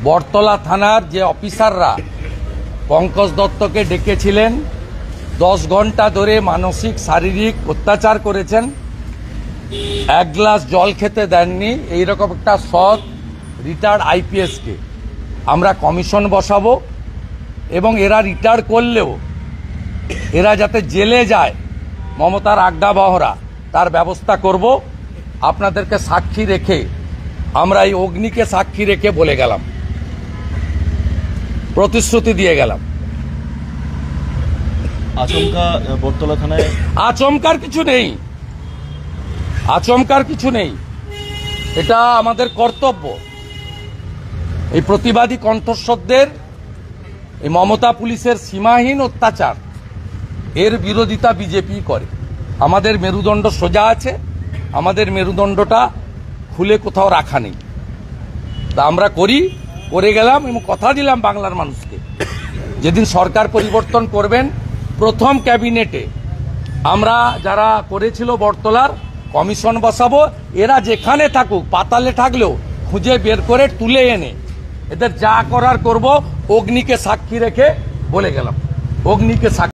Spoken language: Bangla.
বটতলা থানার যে অফিসাররা পঙ্কজ দত্তকে ডেকেছিলেন, 10 ঘন্টা ধরে মানসিক শারীরিক অত্যাচার করেছেন, এক গ্লাস জল খেতে দেননি, এইরকম একটা সৎ রিটায়ার্ড আইপিএসকে আমরা কমিশন বসাবো এবং এরা রিটায়ার করলেও এরা যাতে জেলে যায়, মমতার আড্ডা বহরা, তার ব্যবস্থা করব। আপনাদেরকে সাক্ষী রেখে, আমরা এই অগ্নিকে সাক্ষী রেখে বলে গেলাম, প্রতিশ্রুতি দিয়ে গেলাম। আচমকা বটতলা থানায় আচমকার কিছু নেই, আচমকার কিছু নেই, এটা আমাদের কর্তব্য। এই প্রতিবাদী কণ্ঠস্বরদের, এই মমতা পুলিশের সীমাহীন অত্যাচার, এর বিরোধিতা বিজেপি করে। আমাদের মেরুদণ্ড সোজা আছে, আমাদের মেরুদণ্ডটা খুলে কোথাও রাখা নেই, তা আমরা করে গেলাম এবং কথা দিলাম বাংলার মানুষকে, যেদিন সরকার পরিবর্তন করবেন প্রথম ক্যাবিনেটে আমরা যারা করেছিল বটতলার কমিশন বসাবো। এরা যেখানে থাকুক, পাতালে থাকলেও খুঁজে বের করে তুলে এনে এদের যা করার করব। অগ্নিকে সাক্ষী রেখে বলে গেলাম, অগ্নিকে সাক্ষী।